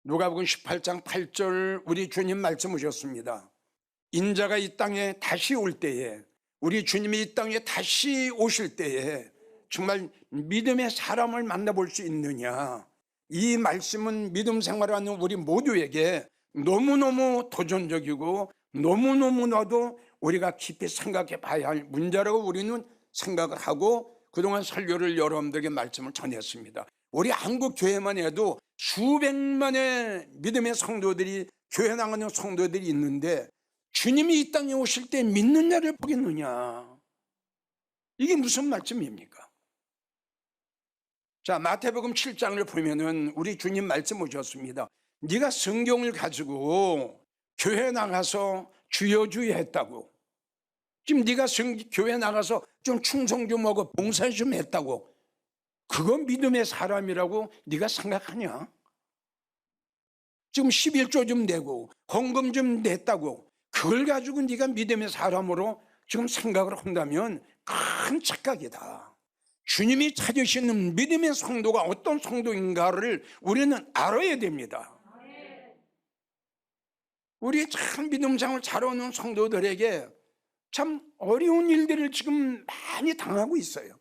누가복음 18장 8절 우리 주님 말씀 오셨습니다. 인자가 이 땅에 다시 올 때에, 우리 주님이 이 땅에 다시 오실 때에 정말 믿음의 사람을 만나볼 수 있느냐, 이 말씀은 믿음 생활하는 우리 모두에게 너무너무 도전적이고 너무너무나도 우리가 깊이 생각해 봐야 할 문제라고 우리는 생각을 하고 그동안 설교를 여러분들에게 말씀을 전했습니다. 우리 한국 교회만 해도 수백만의 믿음의 성도들이, 교회 나가는 성도들이 있는데 주님이 이 땅에 오실 때 믿느냐를 보겠느냐, 이게 무슨 말씀입니까? 자, 마태복음 7장을 보면은 우리 주님 말씀 오셨습니다. 네가 성경을 가지고 교회 나가서 주여 주여 했다고, 지금 네가 교회 나가서 좀 충성 좀 하고 봉사 좀 했다고, 그건 믿음의 사람이라고 네가 생각하냐? 지금 11조 좀 내고 헌금 좀 냈다고 그걸 가지고 네가 믿음의 사람으로 지금 생각을 한다면 큰 착각이다. 주님이 찾으시는 믿음의 성도가 어떤 성도인가를 우리는 알아야 됩니다. 우리 참 믿음생활 잘하는 성도들에게 참 어려운 일들을 지금 많이 당하고 있어요.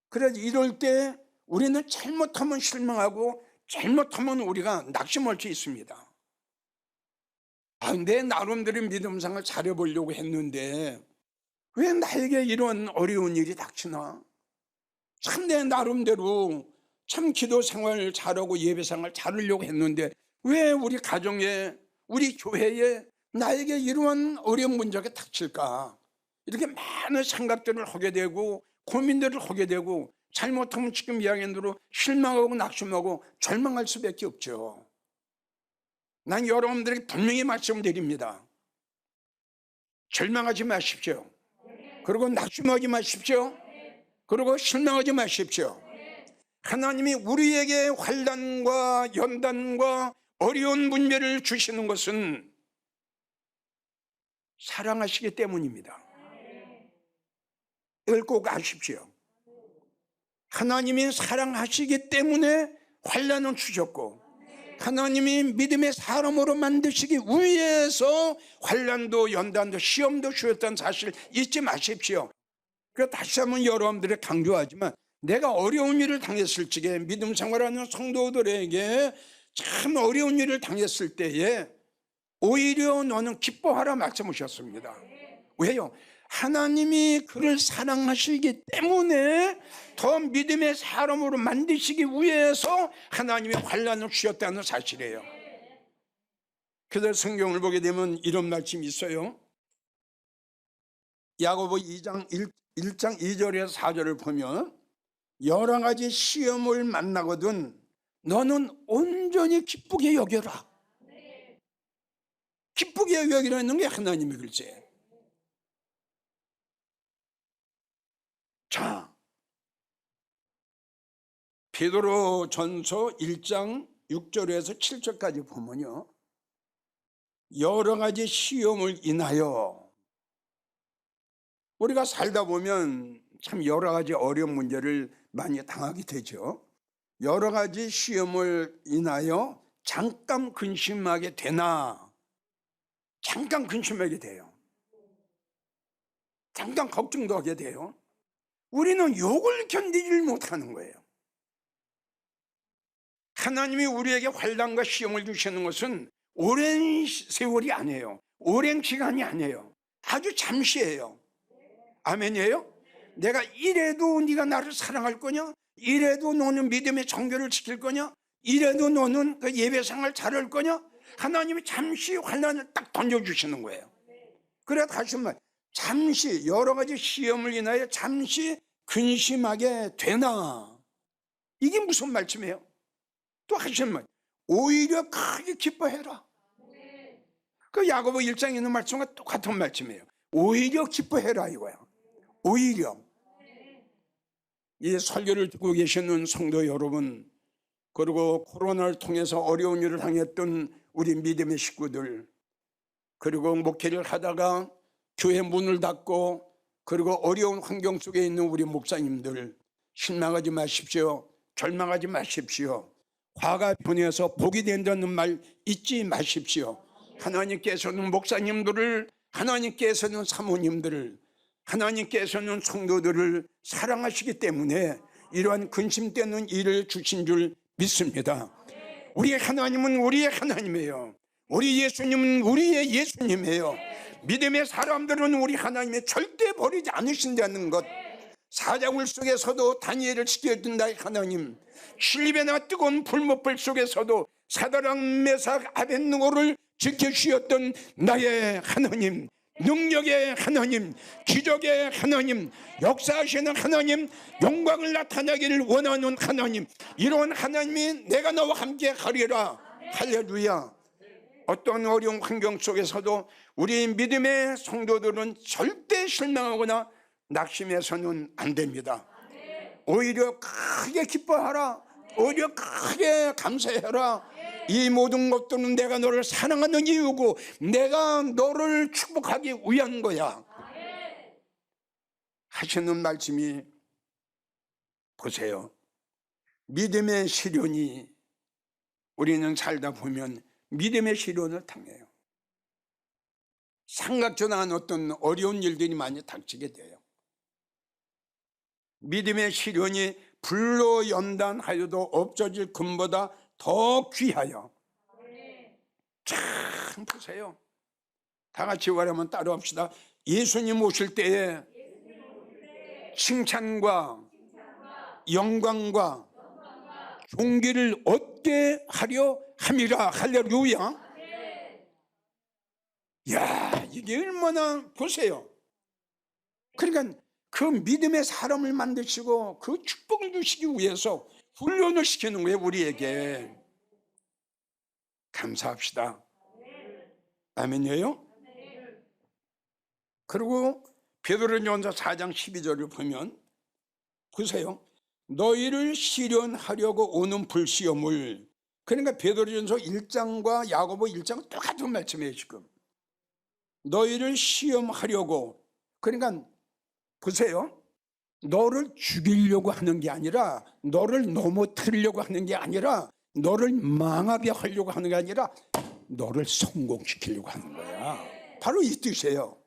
그래서 이럴 때 우리는 잘못하면 실망하고 잘못하면 우리가 낙심할 수 있습니다. 내 나름대로 믿음생활 잘해보려고 했는데 왜 나에게 이런 어려운 일이 닥치나? 참 내 나름대로 참 기도생활 잘하고 예배생활 잘하려고 했는데 왜 우리 가정에, 우리 교회에 나에게 이러한 어려운 문제가 닥칠까? 이렇게 많은 생각들을 하게 되고 고민들을 하게 되고, 잘못하면 지금 이야기한 대로 실망하고 낙심하고 절망할 수밖에 없죠. 난 여러분들에게 분명히 말씀드립니다. 절망하지 마십시오. 그리고 낙심하지 마십시오. 그리고 실망하지 마십시오. 하나님이 우리에게 환난과 연단과 어려운 문제를 주시는 것은 사랑하시기 때문입니다. 이걸 꼭 아십시오. 하나님이 사랑하시기 때문에 환난을 주셨고, 하나님이 믿음의 사람으로 만드시기 위해서 환난도 연단도 시험도 주셨다는 사실 잊지 마십시오. 그래서 다시 한번 여러분들이 강조하지만, 내가 어려운 일을 당했을 적에, 믿음 생활하는 성도들에게 참 어려운 일을 당했을 때에 오히려 너는 기뻐하라 말씀하셨습니다. 왜요? 하나님이 그를 사랑하시기 때문에 더 믿음의 사람으로 만드시기 위해서 하나님이 환난을 주셨다는 사실이에요. 그래서 성경을 보게 되면 이런 말씀이 있어요. 야고보 2장 1장 2절에서 4절을 보면, 여러 가지 시험을 만나거든 너는 온전히 기쁘게 여겨라. 기쁘게 여기라는 게 하나님의 글쎄. 자, 베드로 전서 1장 6절에서 7절까지 보면요, 여러 가지 시험을 인하여, 우리가 살다 보면 참 여러 가지 어려운 문제를 많이 당하게 되죠. 여러 가지 시험을 인하여 잠깐 근심하게 되나, 잠깐 근심하게 돼요. 잠깐 걱정도 하게 돼요. 우리는 욕을 견디질 못하는 거예요. 하나님이 우리에게 환난과 시험을 주시는 것은 오랜 세월이 아니에요. 오랜 기간이 아니에요. 아주 잠시예요. 아멘이에요? 내가 이래도 네가 나를 사랑할 거냐? 이래도 너는 믿음의 정결을 지킬 거냐? 이래도 너는 그 예배생활 잘할 거냐? 하나님이 잠시 환난을 딱 던져주시는 거예요. 그래, 다시 한번, 잠시 여러 가지 시험을 인하여 잠시 근심하게 되나, 이게 무슨 말씀이에요? 또 하시는 말, 오히려 크게 기뻐해라. 그 야고보 1장에 있는 말씀과 똑같은 말씀이에요. 오히려 기뻐해라 이거야. 오히려. 이 설교를 듣고 계시는 성도 여러분, 그리고 코로나를 통해서 어려운 일을 당했던 우리 믿음의 식구들, 그리고 목회를 하다가 교회 문을 닫고 그리고 어려운 환경 속에 있는 우리 목사님들, 실망하지 마십시오. 절망하지 마십시오. 화가 변해서 복이 된다는 말 잊지 마십시오. 하나님께서는 목사님들을, 하나님께서는 사모님들을, 하나님께서는 성도들을 사랑하시기 때문에 이러한 근심되는 일을 주신 줄 믿습니다. 우리 하나님은 우리의 하나님이에요. 우리 예수님은 우리의 예수님이에요. 믿음의 사람들은 우리 하나님이 절대 버리지 않으신다는 것, 사자굴 속에서도 다니엘을 지켜준 나의 하나님, 실립에나 뜨거운 불못불 속에서도 사드락 메삭 아벳느고를 지켜주셨던 나의 하나님, 능력의 하나님, 기적의 하나님, 역사하시는 하나님, 영광을 나타내기를 원하는 하나님, 이런 하나님이 내가 너와 함께 하리라. 할렐루야. 어떤 어려운 환경 속에서도 우리 믿음의 성도들은 절대 실망하거나 낙심해서는 안 됩니다. 오히려 크게 기뻐하라. 오히려 크게 감사해라. 이 모든 것들은 내가 너를 사랑하는 이유고 내가 너를 축복하기 위한 거야 하시는 말씀이, 보세요. 믿음의 시련이, 우리는 살다 보면 믿음의 시련을 당해요. 생각지도 어떤 어려운 일들이 많이 닥치게 돼요. 믿음의 시련이 불로 연단하여도 없어질 금보다 더 귀하여. 참 보세요. 다 같이 말하면 따라합시다. 예수님 오실 때에 칭찬과 영광과 존귀를 얻게 하려 함이라. 할렐루야. 야, 이게 얼마나, 보세요. 그러니까 그 믿음의 사람을 만드시고 그 축복을 주시기 위해서 훈련을 시키는 거예요. 우리에게. 감사합시다. 아멘이에요? 그리고 베드로전서 4장 12절을 보면, 보세요. 너희를 시련하려고 오는 불시험을, 그러니까 베드로전서 1장과 야고보 1장은 똑같은 말씀이에요. 지금 너희를 시험하려고, 그러니까 보세요. 너를 죽이려고 하는 게 아니라, 너를 넘어뜨리려고 하는 게 아니라, 너를 망하게 하려고 하는 게 아니라 너를 성공시키려고 하는 거야. 바로 이 뜻이에요.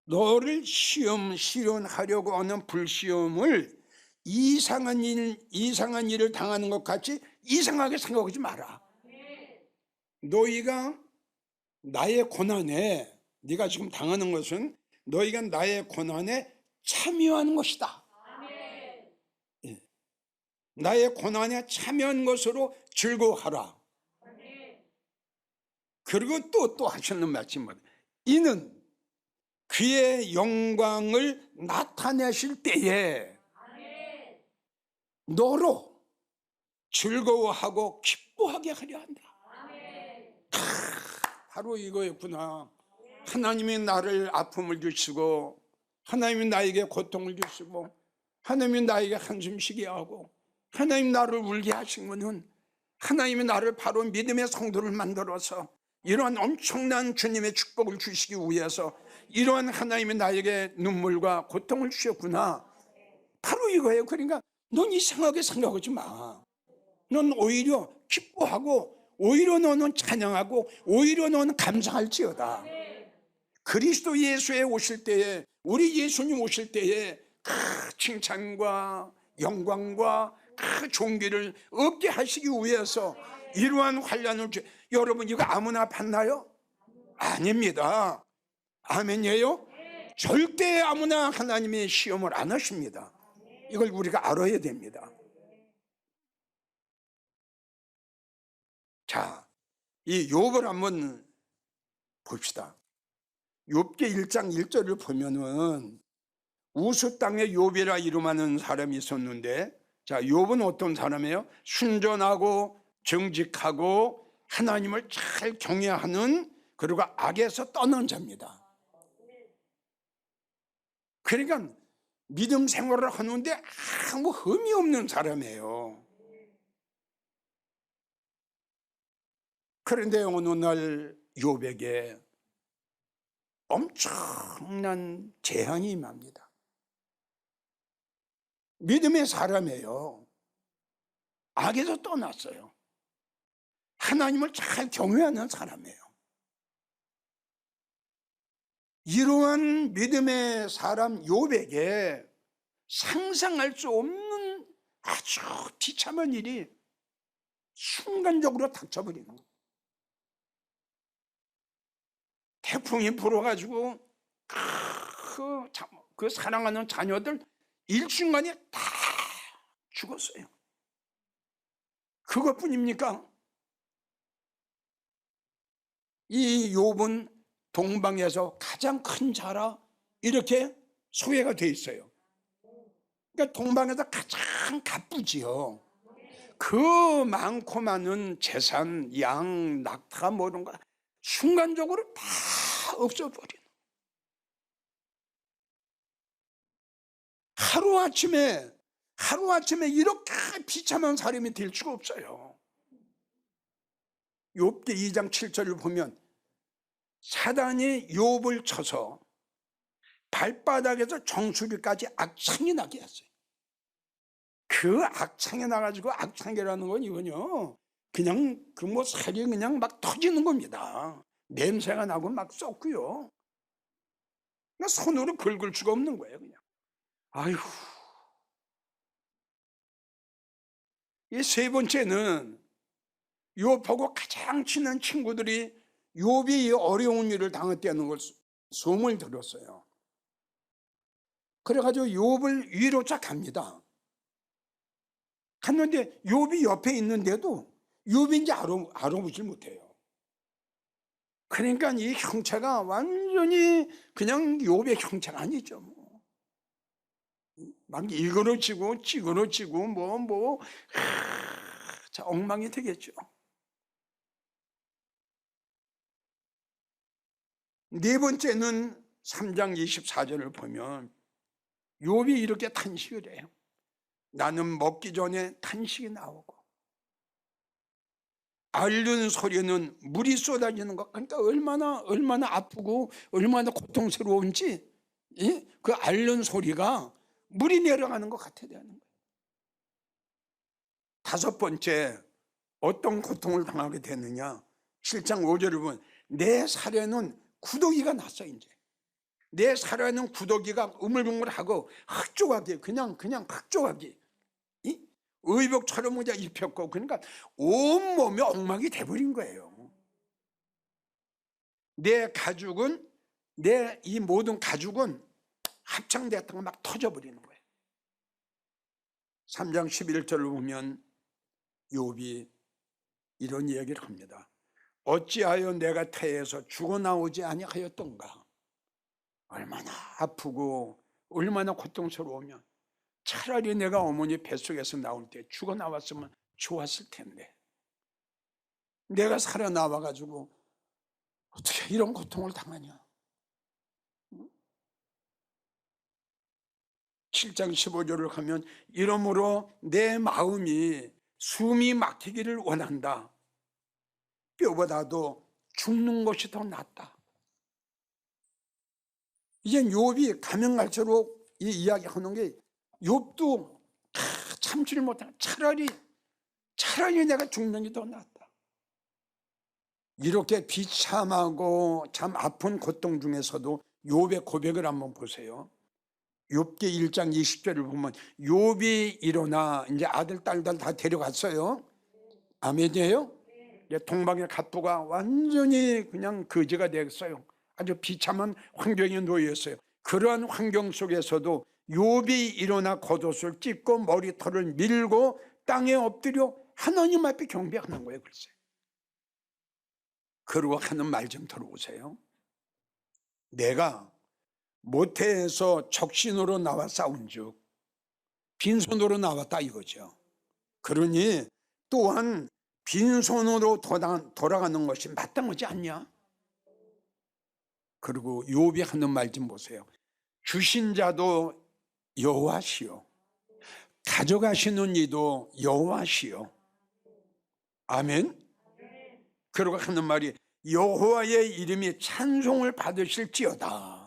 너를 시련하려고 하는 불시험을 이상한 일을 당하는 것 같이 이상하게 생각하지 마라. 너희가 나의 고난에, 네가 지금 당하는 것은 너희가 나의 고난에 참여하는 것이다. 나의 고난에 참여한 것으로 즐거워하라. 그리고 또 하시는 말씀은, 이는 그의 영광을 나타내실 때에 너로 즐거워하고 기뻐하게 하려 한다. 바로 이거였구나. 하나님이 나를 아픔을 주시고, 하나님이 나에게 고통을 주시고, 하나님이 나에게 한숨 쉬게 하고, 하나님 나를 울게 하신 것은 하나님이 나를 바로 믿음의 성도를 만들어서 이러한 엄청난 주님의 축복을 주시기 위해서 이러한 하나님이 나에게 눈물과 고통을 주셨구나. 바로 이거예요. 그러니까 넌 이상하게 생각하지 마. 넌 오히려 기뻐하고, 오히려 너는 찬양하고, 오히려 너는 감사할지어다. 그리스도 예수에 오실 때에, 우리 예수님 오실 때에 그 칭찬과 영광과 그 존귀를 얻게 하시기 위해서 이러한 환난을 여러분, 이거 아무나 받나요? 아닙니다. 아멘이에요? 절대 아무나 하나님의 시험을 안 하십니다. 이걸 우리가 알아야 됩니다. 자, 이 욥을 한번 봅시다. 욥기 1장 1절을 보면은 우스 땅에 욥이라 이름하는 사람이 있었는데, 자, 욥은 어떤 사람이에요? 순전하고 정직하고 하나님을 잘 경외하는, 그리고 악에서 떠난 자입니다. 그러니까 믿음 생활을 하는데 아무 흠이 없는 사람이에요. 그런데 어느 날 욥에게 엄청난 재앙이 임합니다. 믿음의 사람이에요. 악에서 떠났어요. 하나님을 잘 경외하는 사람이에요. 이러한 믿음의 사람 욥에게 상상할 수 없는 아주 비참한 일이 순간적으로 닥쳐버리는 거예요. 태풍이 불어가지고 그 사랑하는 자녀들 일순간에 다 죽었어요. 그것뿐입니까? 이 욥은 동방에서 가장 큰 자라 이렇게 소개가 돼 있어요. 그러니까 동방에서 가장 가쁘지요. 그 많고 많은 재산, 양, 낙타 뭐 이런 거 순간적으로 다 없어버리는. 하루아침에 이렇게 비참한 사람이 될 수가 없어요. 욥기 2장 7절을 보면 사단이 욥을 쳐서 발바닥에서 정수리까지 악창이 나게 했어요. 그 악창이 나가지고, 악창이라는 건 이거요, 그냥 그 뭐 살이 그냥 막 터지는 겁니다. 냄새가 나고 막 썩고요. 그냥 손으로 긁을 수가 없는 거예요, 그냥. 아이고. 이 세 번째는 욥하고 가장 친한 친구들이 욥이 어려운 일을 당했다는 걸 소문을 들었어요. 그래가지고 욥을 위로차 갑니다. 갔는데 욥이 옆에 있는데도 욥인지 알아보질 못해요. 그러니까 이 형체가 완전히 그냥 욥의 형체가 아니죠. 막 일그러지고 찌그러지고 자, 엉망이 되겠죠. 네 번째는 3장 24절을 보면 욥이 이렇게 탄식을 해요. 나는 먹기 전에 탄식이 나오고 앓는 소리는 물이 쏟아지는 것. 그러니까 얼마나 아프고 얼마나 고통스러운지, 그 앓는 소리가 물이 내려가는 것 같아야 하는 거예요. 다섯 번째, 어떤 고통을 당하게 되느냐. 7장 5절을 보면 내 살에는 구더기가 났어. 이제 내 살에는 구더기가 우물우물하고 흑조각이에요. 그냥 흑조각이 의복처럼 그냥 입혔고, 그러니까 온몸이 엉망이 돼버린 거예요. 내 가죽은, 내 이 모든 가죽은 합창됐다가 막 터져버리는 거예요. 3장 11절을 보면 욥이 이런 이야기를 합니다. 어찌하여 내가 태에서 죽어나오지 아니하였던가. 얼마나 아프고 얼마나 고통스러우면 차라리 내가 어머니 뱃속에서 나올 때 죽어나왔으면 좋았을 텐데, 내가 살아나와가지고 어떻게 이런 고통을 당하냐. 7장 15절을 가면 이러므로 내 마음이 숨이 막히기를 원한다. 뼈보다도 죽는 것이 더 낫다. 이제 욥이 가면 갈수록 이 이야기하는 게, 욥도 참지를 못하는, 차라리 내가 죽는 게 더 낫다. 이렇게 비참하고 참 아픈 고통 중에서도 욥의 고백을 한번 보세요. 욥기 1장 20절을 보면 욥이 일어나, 이제 아들 딸들 다 데려갔어요. 아멘이에요? 동방의 갑부가 완전히 그냥 거지가 됐어요. 아주 비참한 환경에 놓였어요. 그러한 환경 속에서도 욥이 일어나 겉옷을 찢고 머리털을 밀고 땅에 엎드려 하나님 앞에 경배하는 거예요. 글쎄. 그러고 하는 말 좀 들어보세요. 내가 모태에서 적신으로 나와 싸운즉 빈손으로 나왔다 이거죠. 그러니 또한 빈손으로 돌아가는 것이 마땅하지 않냐? 그리고 욥이 하는 말 좀 보세요. 주신 자도 여호와시요 가져가시는 이도 여호와시요. 아멘. 그러고 하는 말이 여호와의 이름이 찬송을 받으실지어다.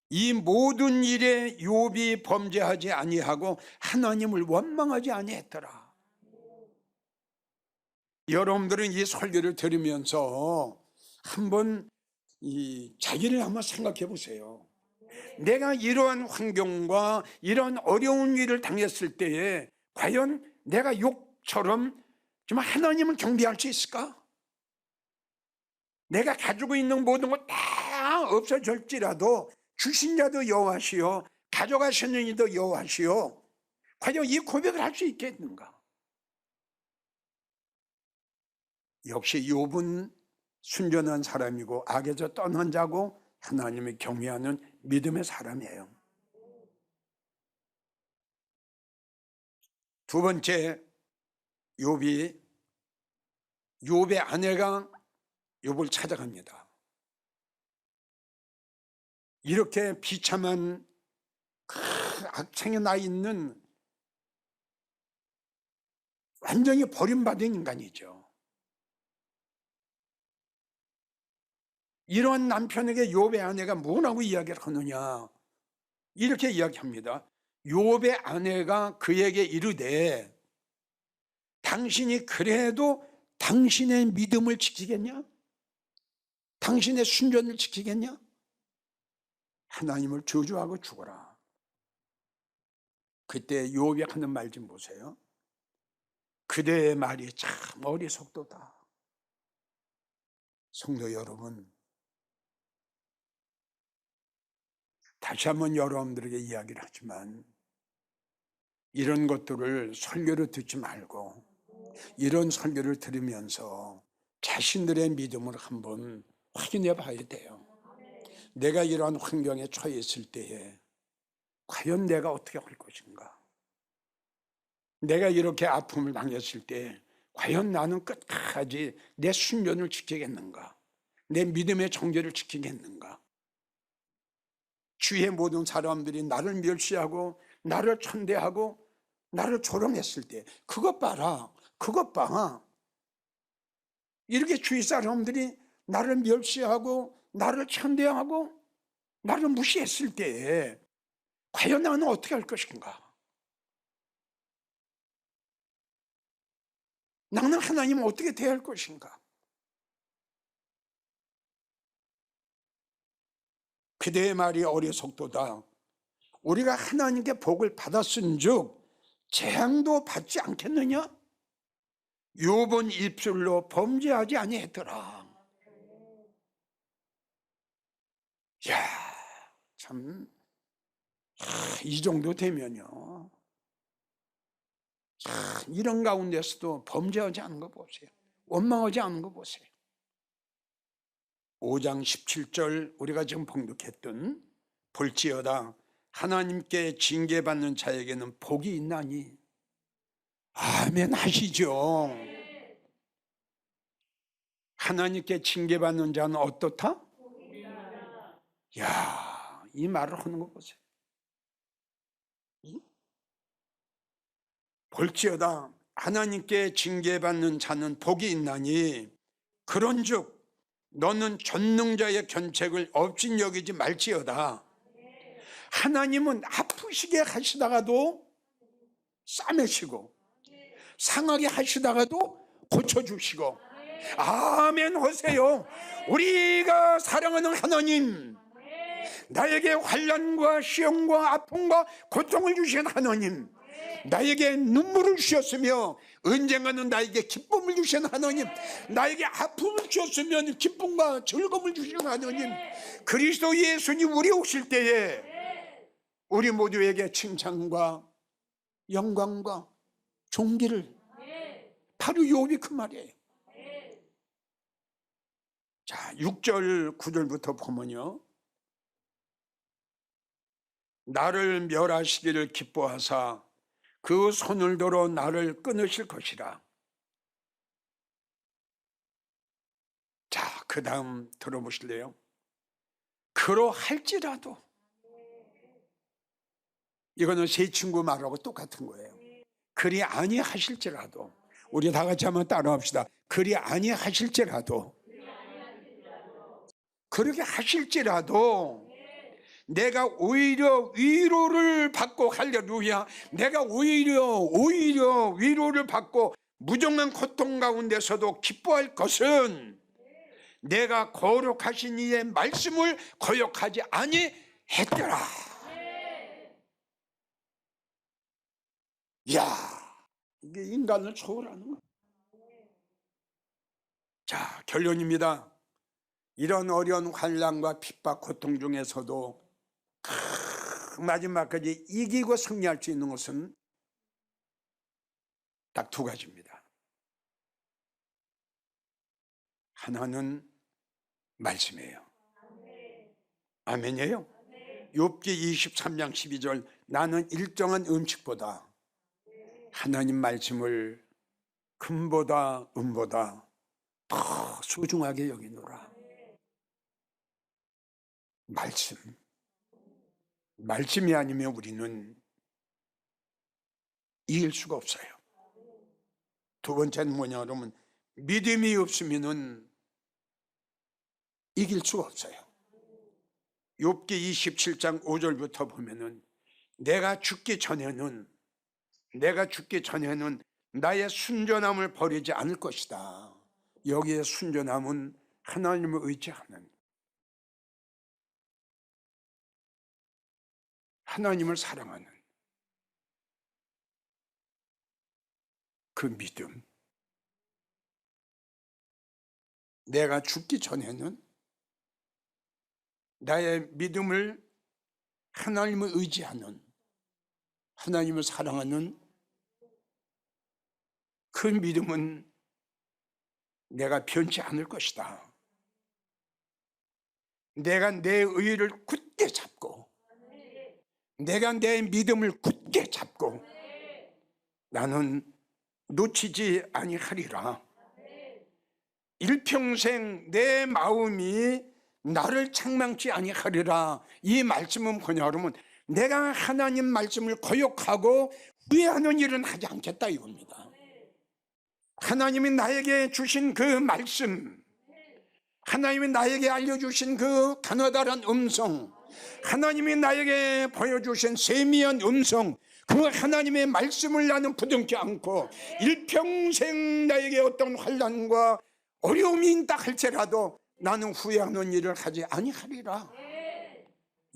이 모든 일에 욥이 범죄하지 아니하고 하나님을 원망하지 아니했더라. 여러분들은 이 설교를 들으면서 한번 자기를 한번 생각해 보세요. 내가 이러한 환경과 이런 어려운 일을 당했을 때에 과연 내가 욥처럼 좀 하나님을 경배할 수 있을까? 내가 가지고 있는 모든 것 다 없어질지라도 주신 자도 여호와시요 가져가시는 이도 여호와시요, 과연 이 고백을 할 수 있겠는가? 역시 욥은 순전한 사람이고 악에서 떠난 자고 하나님을 경외하는 믿음의 사람이에요. 두 번째, 욥의 아내가 욥을 찾아갑니다. 이렇게 비참한 악창에 나 있는 완전히 버림받은 인간이죠. 이러한 남편에게 욥의 아내가 뭐라고 이야기를 하느냐, 이렇게 이야기합니다. 욥의 아내가 그에게 이르되 당신이 그래도 당신의 믿음을 지키겠냐? 당신의 순전을 지키겠냐? 하나님을 저주하고 죽어라. 그때 욥이 하는 말 좀 보세요. 그대의 말이 참 어리석도다. 성도 여러분, 다시 한번 여러분들에게 이야기를 하지만 이런 것들을 설교로 듣지 말고 이런 설교를 들으면서 자신들의 믿음을 한번 확인해 봐야 돼요. 내가 이러한 환경에 처해 있을 때에 과연 내가 어떻게 할 것인가? 내가 이렇게 아픔을 당했을 때 과연 나는 끝까지 내 순전을 지키겠는가? 내 믿음의 정죄를 지키겠는가? 주위의 모든 사람들이 나를 멸시하고 나를 천대하고 나를 조롱했을 때 그것 봐라, 그것 봐. 이렇게 주위 사람들이 나를 멸시하고 나를 천대하고 나를 무시했을 때에 과연 나는 어떻게 할 것인가? 나는 하나님을 어떻게 대할 것인가? 그대의 말이 어리석도다. 우리가 하나님께 복을 받았은즉 재앙도 받지 않겠느냐? 욥은 입술로 범죄하지 아니했더라. 야, 참, 이 정도 되면요, 이런 가운데서도 범죄하지 않은 거 보세요. 원망하지 않은 거 보세요. 5장 17절 우리가 지금 봉독했던 볼지어다 하나님께 징계받는 자에게는 복이 있나니. 아멘 하시죠. 하나님께 징계받는 자는 어떻다? 야, 이 말을 하는 거 보세요. 볼지어다 하나님께 징계받는 자는 복이 있나니 그런즉 너는 전능자의 견책을 없인 여기지 말지어다. 하나님은 아프시게 하시다가도 싸매시고 상하게 하시다가도 고쳐주시고. 아멘 하세요. 우리가 사랑하는 하나님, 나에게 환난과 시험과 아픔과 고통을 주신 하나님, 나에게 눈물을 주셨으며 언젠가는 나에게 기쁨을 주신 하나님, 나에게 아픔을 주셨으면 기쁨과 즐거움을 주신 하나님, 그리스도 예수님 우리 오실 때에 우리 모두에게 칭찬과 영광과 존귀를, 바로 욥이 그 말이에요. 자, 6절 9절부터 보면요, 나를 멸하시기를 기뻐하사 그 손을 들어 나를 끊으실 것이라. 자, 그 다음 들어보실래요? 그러할지라도, 이거는 세 친구 말하고 똑같은 거예요. 그리 아니하실지라도, 우리 다 같이 한번 따라합시다. 그리 아니하실지라도, 그렇게 하실지라도 내가 오히려 위로를 받고, 할렐루야, 내가 오히려 위로를 받고 무정한 고통 가운데서도 기뻐할 것은 내가 거룩하신 이의 말씀을 거역하지 아니했더라. 이야, 이게 인간을 초월하는 거야. 자, 결론입니다. 이런 어려운 환난과 핍박, 고통 중에서도 마지막까지 이기고 승리할 수 있는 것은 딱 두 가지입니다. 하나는 말씀이에요. 아멘이에요. 욥기 23장 12절, 나는 일정한 음식보다 하나님 말씀을 금보다 은보다 더 소중하게 여기노라. 말씀이 아니면 우리는 이길 수가 없어요. 두 번째는 뭐냐 그러면 믿음이 없으면은 이길 수가 없어요. 욥기 27장 5절부터 보면은 내가 죽기 전에는 나의 순전함을 버리지 않을 것이다. 여기에 순전함은 하나님을 의지하는, 하나님을 사랑하는 그 믿음. 내가 죽기 전에는 나의 믿음을 하나님을 의지하는, 하나님을 사랑하는 그 믿음은 내가 변치 않을 것이다. 내가 내 의를 굳게 잡고, 내가 내 믿음을 굳게 잡고 나는 놓치지 아니하리라. 일평생 내 마음이 나를 책망치 아니하리라. 이 말씀은 뭐냐 그러면 내가 하나님 말씀을 거역하고 후회하는 일은 하지 않겠다 이겁니다. 하나님이 나에게 주신 그 말씀, 하나님이 나에게 알려주신 그 가느다란 음성, 하나님이 나에게 보여주신 세미한 음성, 그 하나님의 말씀을 나는 부둥켜 안고 일평생 나에게 어떤 환난과 어려움이 있다 할지라도 나는 후회하는 일을 하지 아니하리라.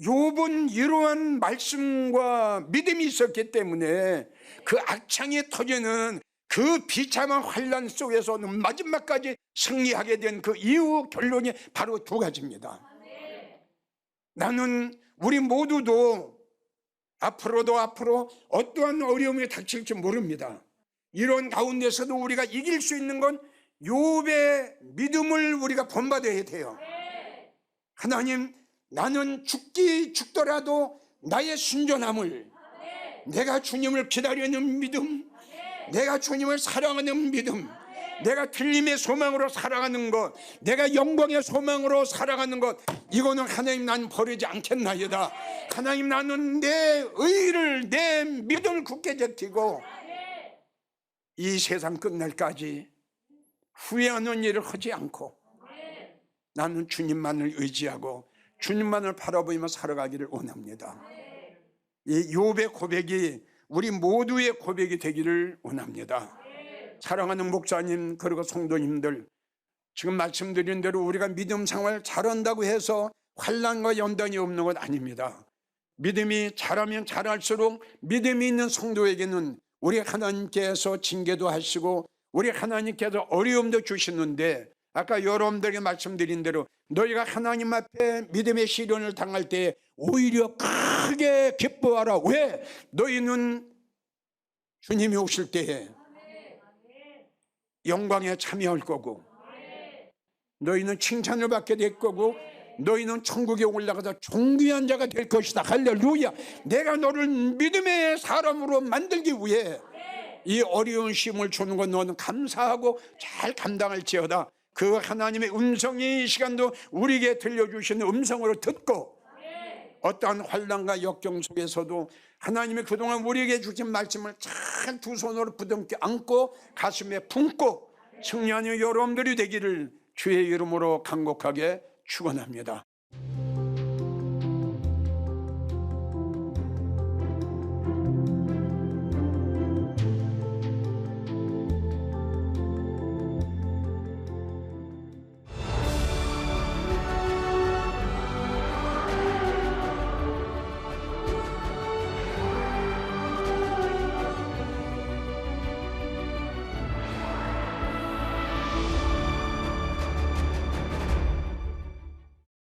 욥은 이러한 말씀과 믿음이 있었기 때문에 그 악창이 터지는 그 비참한 환난 속에서는 마지막까지 승리하게 된 그 이유 결론이 바로 두 가지입니다. 나는 우리 모두도 앞으로 어떠한 어려움이 닥칠지 모릅니다. 이런 가운데서도 우리가 이길 수 있는 건 욥의 믿음을 우리가 본받아야 돼요. 하나님, 나는 죽더라도 나의 순전함을, 내가 주님을 기다리는 믿음, 내가 주님을 사랑하는 믿음, 내가 틀림의 소망으로 살아가는 것, 내가 영광의 소망으로 살아가는 것, 이거는 하나님 나는 버리지 않겠나이다. 하나님, 나는 내 의를, 내 믿음을 굳게 지키고 이 세상 끝날까지 후회하는 일을 하지 않고 나는 주님만을 의지하고 주님만을 바라보며 살아가기를 원합니다. 이 욥의 고백이 우리 모두의 고백이 되기를 원합니다. 사랑하는 목사님, 그리고 성도님들, 지금 말씀드린 대로 우리가 믿음 생활 잘한다고 해서 환난과 연단이 없는 것 아닙니다. 믿음이 잘하면 잘할수록 믿음이 있는 성도에게는 우리 하나님께서 징계도 하시고 우리 하나님께서 어려움도 주시는데, 아까 여러분들에게 말씀드린 대로 너희가 하나님 앞에 믿음의 시련을 당할 때 오히려 크게 기뻐하라. 왜? 너희는 주님이 오실 때에 영광에 참여할 거고, 너희는 칭찬을 받게 될 거고, 너희는 천국에 올라가서 존귀한 자가 될 것이다. 할렐루야. 내가 너를 믿음의 사람으로 만들기 위해 이 어려운 시험을 주는 건 너는 감사하고 잘 감당할지어다. 그 하나님의 음성이 이 시간도 우리에게 들려주시는 음성으로 듣고, 어떠한 환난과 역경 속에서도 하나님이 그동안 우리에게 주신 말씀을 잘 두 손으로 부둥켜 안고 가슴에 품고 승리하는 여러분들이 되기를 주의 이름으로 간곡하게 축원합니다.